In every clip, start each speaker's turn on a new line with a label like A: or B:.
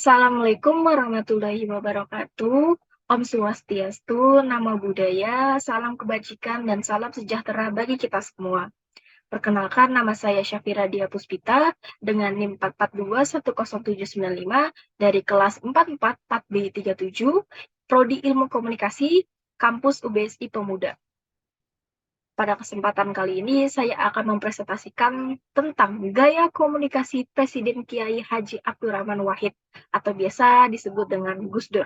A: Assalamualaikum warahmatullahi wabarakatuh. Om Swastiastu, Namo Buddhaya, salam kebajikan dan salam sejahtera bagi kita semua. Perkenalkan, nama saya Syafira Dia Puspita dengan NIM 4421079 dari kelas 444B37, Prodi Ilmu Komunikasi, Kampus UBSI Pemuda. Pada kesempatan kali ini, saya akan mempresentasikan tentang gaya komunikasi Presiden Kiai Haji Abdurrahman Wahid, atau biasa disebut dengan Gus Dur.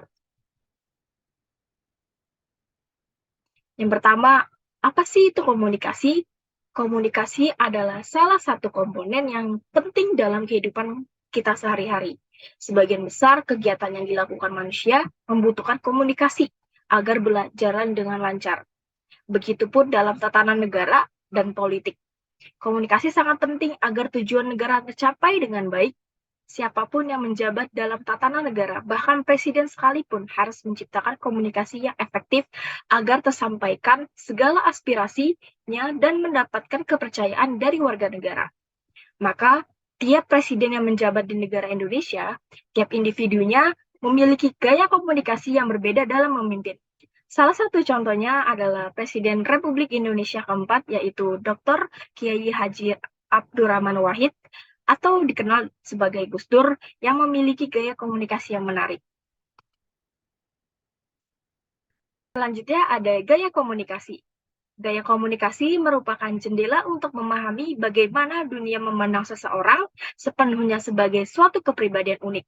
A: Yang pertama, apa sih itu komunikasi? Komunikasi adalah salah satu komponen yang penting dalam kehidupan kita sehari-hari. Sebagian besar kegiatan yang dilakukan manusia membutuhkan komunikasi agar berjalan dengan lancar. Begitupun dalam tatanan negara dan politik. Komunikasi sangat penting agar tujuan negara tercapai dengan baik. Siapapun yang menjabat dalam tatanan negara, bahkan presiden sekalipun, harus menciptakan komunikasi yang efektif agar tersampaikan segala aspirasinya dan mendapatkan kepercayaan dari warga negara. Maka, tiap presiden yang menjabat di negara Indonesia, tiap individunya memiliki gaya komunikasi yang berbeda dalam memimpin. Salah satu contohnya adalah Presiden Republik Indonesia keempat, yaitu Dr. Kiai Haji Abdurrahman Wahid, atau dikenal sebagai Gus Dur, yang memiliki gaya komunikasi yang menarik. Selanjutnya ada gaya komunikasi. Gaya komunikasi merupakan jendela untuk memahami bagaimana dunia memandang seseorang sepenuhnya sebagai suatu kepribadian unik.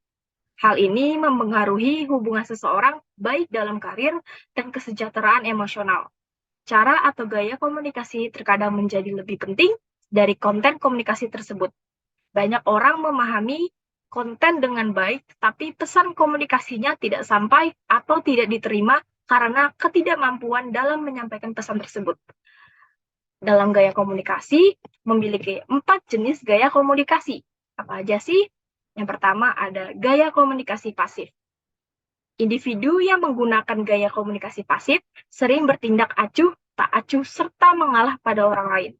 A: Hal ini mempengaruhi hubungan seseorang baik dalam karir dan kesejahteraan emosional. Cara atau gaya komunikasi terkadang menjadi lebih penting dari konten komunikasi tersebut. Banyak orang memahami konten dengan baik, tapi pesan komunikasinya tidak sampai atau tidak diterima karena ketidakmampuan dalam menyampaikan pesan tersebut. Dalam gaya komunikasi, memiliki 4 jenis gaya komunikasi. Apa aja sih? Yang pertama ada gaya komunikasi pasif. Individu yang menggunakan gaya komunikasi pasif sering bertindak acuh, tak acuh, serta mengalah pada orang lain.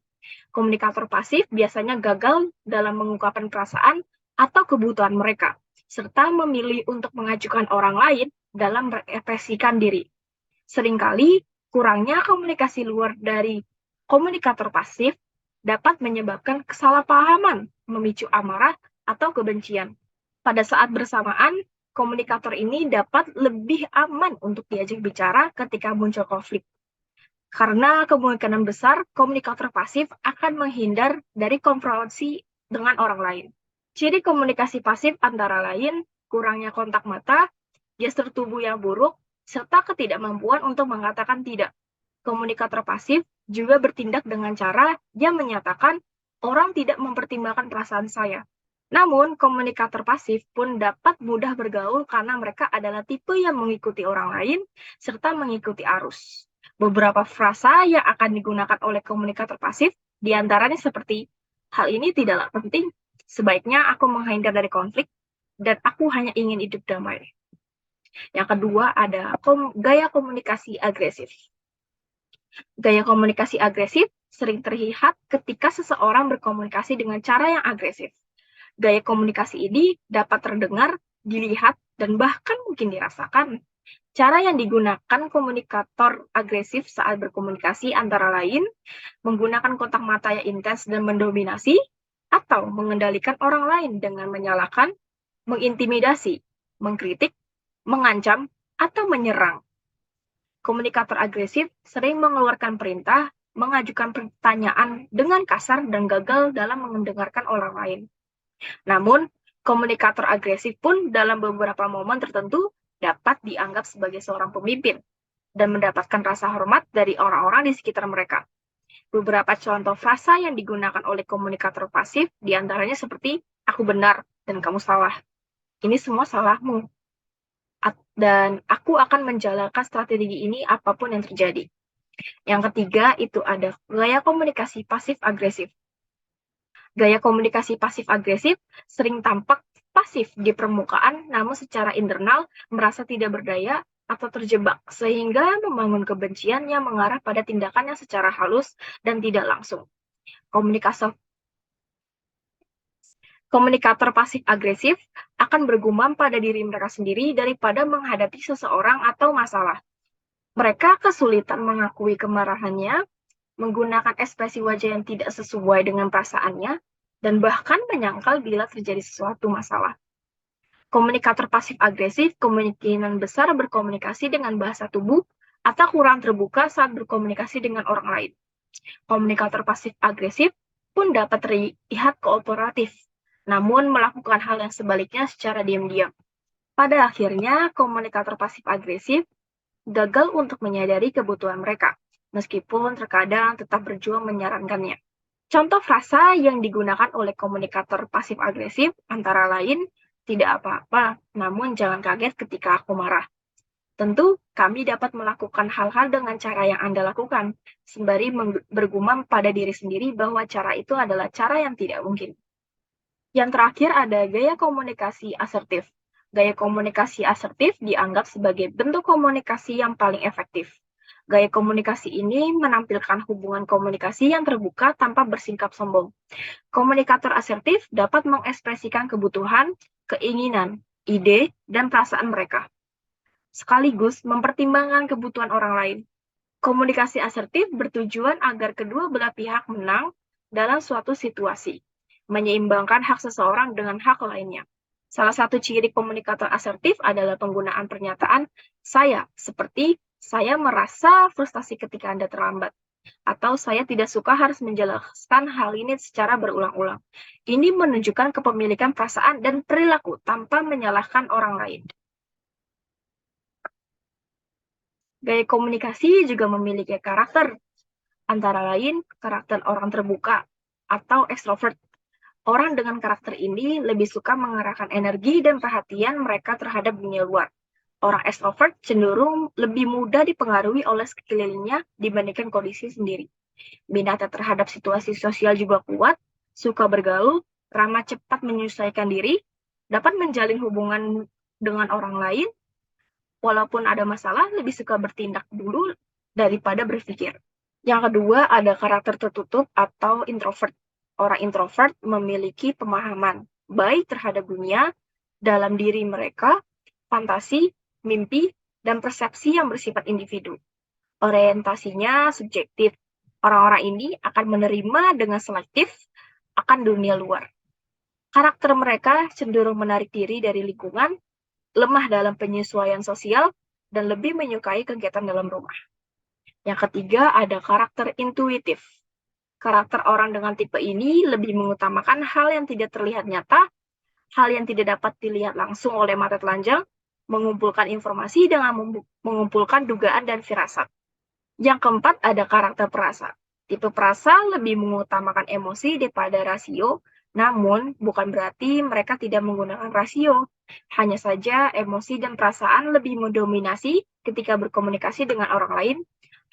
A: Komunikator pasif biasanya gagal dalam mengungkapkan perasaan atau kebutuhan mereka, serta memilih untuk mengajukan orang lain dalam mengekspresikan diri. Seringkali, kurangnya komunikasi luar dari komunikator pasif dapat menyebabkan kesalahpahaman, memicu amarah atau kebencian. Pada saat bersamaan, komunikator ini dapat lebih aman untuk diajak bicara ketika muncul konflik. Karena kemungkinan besar komunikator pasif akan menghindar dari konfrontasi dengan orang lain. Ciri komunikasi pasif antara lain kurangnya kontak mata, gestur tubuh yang buruk, serta ketidakmampuan untuk mengatakan tidak. Komunikator pasif juga bertindak dengan cara dia menyatakan orang tidak mempertimbangkan perasaan saya. Namun, komunikator pasif pun dapat mudah bergaul karena mereka adalah tipe yang mengikuti orang lain serta mengikuti arus. Beberapa frasa yang akan digunakan oleh komunikator pasif diantaranya seperti, hal ini tidaklah penting, sebaiknya aku menghindar dari konflik, dan aku hanya ingin hidup damai. Yang kedua ada gaya komunikasi agresif. Gaya komunikasi agresif sering terlihat ketika seseorang berkomunikasi dengan cara yang agresif. Gaya komunikasi ini dapat terdengar, dilihat, dan bahkan mungkin dirasakan. Cara yang digunakan komunikator agresif saat berkomunikasi antara lain menggunakan kontak mata yang intens dan mendominasi, atau mengendalikan orang lain dengan menyalahkan, mengintimidasi, mengkritik, mengancam, atau menyerang. Komunikator agresif sering mengeluarkan perintah, mengajukan pertanyaan dengan kasar dan gagal dalam mendengarkan orang lain. Namun, komunikator agresif pun dalam beberapa momen tertentu dapat dianggap sebagai seorang pemimpin dan mendapatkan rasa hormat dari orang-orang di sekitar mereka. Beberapa contoh frasa yang digunakan oleh komunikator pasif diantaranya seperti, aku benar dan kamu salah. Ini semua salahmu. Dan aku akan menjalankan strategi ini apapun yang terjadi. Yang ketiga itu ada gaya komunikasi pasif-agresif. Gaya komunikasi pasif-agresif sering tampak pasif di permukaan, namun secara internal merasa tidak berdaya atau terjebak, sehingga membangun kebencian yang mengarah pada tindakan yang secara halus dan tidak langsung. Komunikator pasif-agresif akan bergumam pada diri mereka sendiri daripada menghadapi seseorang atau masalah. Mereka kesulitan mengakui kemarahannya, menggunakan ekspresi wajah yang tidak sesuai dengan perasaannya, dan bahkan menyangkal bila terjadi sesuatu masalah. Komunikator pasif-agresif kemungkinan besar berkomunikasi dengan bahasa tubuh atau kurang terbuka saat berkomunikasi dengan orang lain. Komunikator pasif-agresif pun dapat terlihat kooperatif, namun melakukan hal yang sebaliknya secara diam-diam. Pada akhirnya, komunikator pasif-agresif gagal untuk menyadari kebutuhan mereka, meskipun terkadang tetap berjuang menyarankannya. Contoh frasa yang digunakan oleh komunikator pasif-agresif antara lain, tidak apa-apa, namun jangan kaget ketika aku marah. Tentu, kami dapat melakukan hal-hal dengan cara yang Anda lakukan, sembari bergumam pada diri sendiri bahwa cara itu adalah cara yang tidak mungkin. Yang terakhir ada gaya komunikasi asertif. Gaya komunikasi asertif dianggap sebagai bentuk komunikasi yang paling efektif. Gaya komunikasi ini menampilkan hubungan komunikasi yang terbuka tanpa bersikap sombong. Komunikator asertif dapat mengekspresikan kebutuhan, keinginan, ide, dan perasaan mereka, sekaligus mempertimbangkan kebutuhan orang lain. Komunikasi asertif bertujuan agar kedua belah pihak menang dalam suatu situasi, menyeimbangkan hak seseorang dengan hak lainnya. Salah satu ciri komunikator asertif adalah penggunaan pernyataan "saya", seperti "saya merasa frustasi ketika Anda terlambat", atau "saya tidak suka harus menjelaskan hal ini secara berulang-ulang". Ini menunjukkan kepemilikan perasaan dan perilaku tanpa menyalahkan orang lain. Gaya komunikasi juga memiliki karakter, antara lain karakter orang terbuka atau ekstrovert. Orang dengan karakter ini lebih suka mengarahkan energi dan perhatian mereka terhadap dunia luar. Orang ekstrovert cenderung lebih mudah dipengaruhi oleh sekelilingnya dibandingkan kondisi sendiri. Minatnya terhadap situasi sosial juga kuat, suka bergaul, ramah cepat menyesuaikan diri, dapat menjalin hubungan dengan orang lain, walaupun ada masalah lebih suka bertindak dulu daripada berpikir. Yang kedua ada karakter tertutup atau introvert. Orang introvert memiliki pemahaman baik terhadap dunia, dalam diri mereka, fantasi, mimpi, dan persepsi yang bersifat individu. Orientasinya subjektif. Orang-orang ini akan menerima dengan selektif akan dunia luar. Karakter mereka cenderung menarik diri dari lingkungan, lemah dalam penyesuaian sosial, dan lebih menyukai kegiatan dalam rumah. Yang ketiga ada karakter intuitif. Karakter orang dengan tipe ini lebih mengutamakan hal yang tidak terlihat nyata, hal yang tidak dapat dilihat langsung oleh mata telanjang, mengumpulkan informasi dengan mengumpulkan dugaan dan firasat. Yang keempat ada karakter perasa. Tipe perasa lebih mengutamakan emosi daripada rasio, namun bukan berarti mereka tidak menggunakan rasio. Hanya saja emosi dan perasaan lebih mendominasi ketika berkomunikasi dengan orang lain,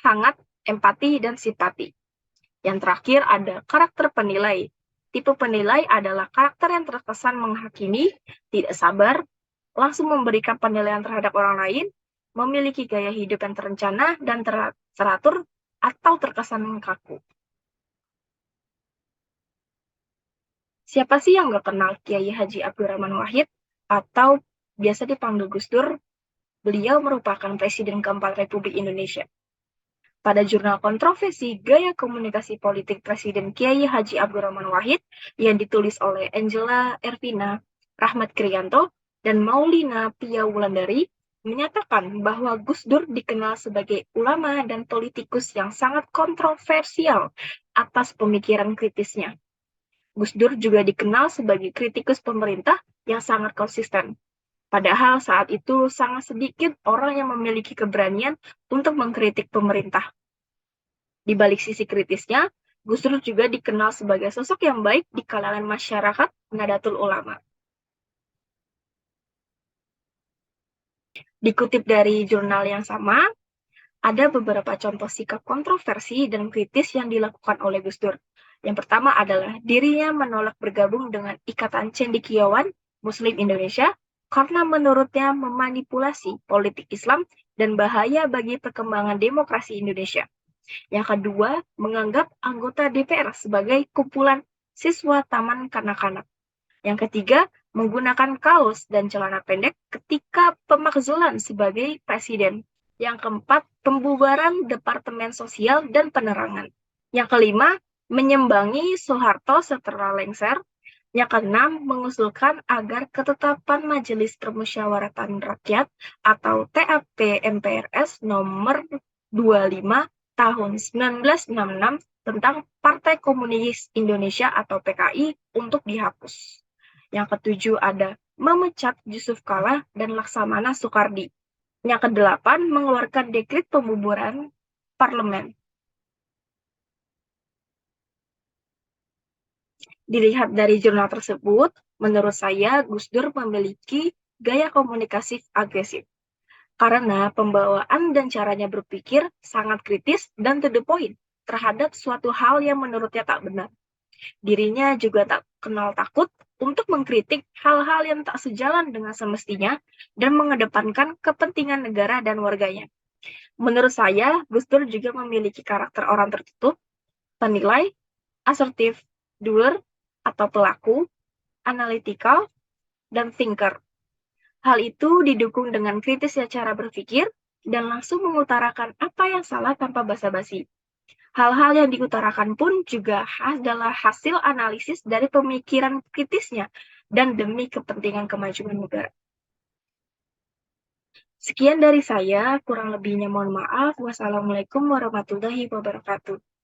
A: hangat, empati, dan simpati. Yang terakhir ada karakter penilai. Tipe penilai adalah karakter yang terkesan menghakimi, tidak sabar, langsung memberikan penilaian terhadap orang lain, memiliki gaya hidup yang terencana dan teratur, atau terkesan kaku. Siapa sih yang nggak kenal Kiai Haji Abdurrahman Wahid atau biasa dipanggil Gus Dur? Beliau merupakan Presiden keempat Republik Indonesia. Pada jurnal kontroversi Gaya Komunikasi Politik Presiden Kiai Haji Abdurrahman Wahid yang ditulis oleh Angela Ervina, Rahmat Kriyanto, dan Maulina Pia Wulandari, menyatakan bahwa Gus Dur dikenal sebagai ulama dan politikus yang sangat kontroversial atas pemikiran kritisnya. Gus Dur juga dikenal sebagai kritikus pemerintah yang sangat konsisten. Padahal saat itu sangat sedikit orang yang memiliki keberanian untuk mengkritik pemerintah. Di balik sisi kritisnya, Gus Dur juga dikenal sebagai sosok yang baik di kalangan masyarakat Nahdlatul Ulama. Dikutip dari jurnal yang sama, ada beberapa contoh sikap kontroversi dan kritis yang dilakukan oleh Gus Dur. Yang pertama adalah dirinya menolak bergabung dengan Ikatan Cendekiawan Muslim Indonesia karena menurutnya memanipulasi politik Islam dan bahaya bagi perkembangan demokrasi Indonesia. Yang kedua, menganggap anggota DPR sebagai kumpulan siswa taman kanak-kanak. Yang ketiga, menggunakan kaos dan celana pendek ketika pemakzulan sebagai presiden. Yang keempat, pembubaran Departemen Sosial dan Penerangan. Yang kelima, menyembangi Soeharto setelah lengser. Yang keenam, mengusulkan agar ketetapan Majelis Permusyawaratan Rakyat atau TAP MPRS nomor 25 tahun 1966 tentang Partai Komunis Indonesia atau PKI untuk dihapus. Yang ketujuh ada memecat Yusuf Kala dan Laksamana Soekardi. Yang kedelapan, mengeluarkan dekret pembubaran parlemen. Dilihat dari jurnal tersebut, menurut saya Gus Dur memiliki gaya komunikasi agresif. Karena pembawaan dan caranya berpikir sangat kritis dan to the point terhadap suatu hal yang menurutnya tak benar. Dirinya juga tak kenal takut untuk mengkritik hal-hal yang tak sejalan dengan semestinya dan mengedepankan kepentingan negara dan warganya. Menurut saya, Gus Dur juga memiliki karakter orang tertutup, penilai, asertif, doer atau pelaku, analytical, dan thinker. Hal itu didukung dengan kritisnya cara berpikir dan langsung mengutarakan apa yang salah tanpa basa-basi. Hal-hal yang diutarakan pun juga adalah hasil analisis dari pemikiran kritisnya dan demi kepentingan kemajuan negara. Sekian dari saya, kurang lebihnya mohon maaf. Wassalamualaikum warahmatullahi wabarakatuh.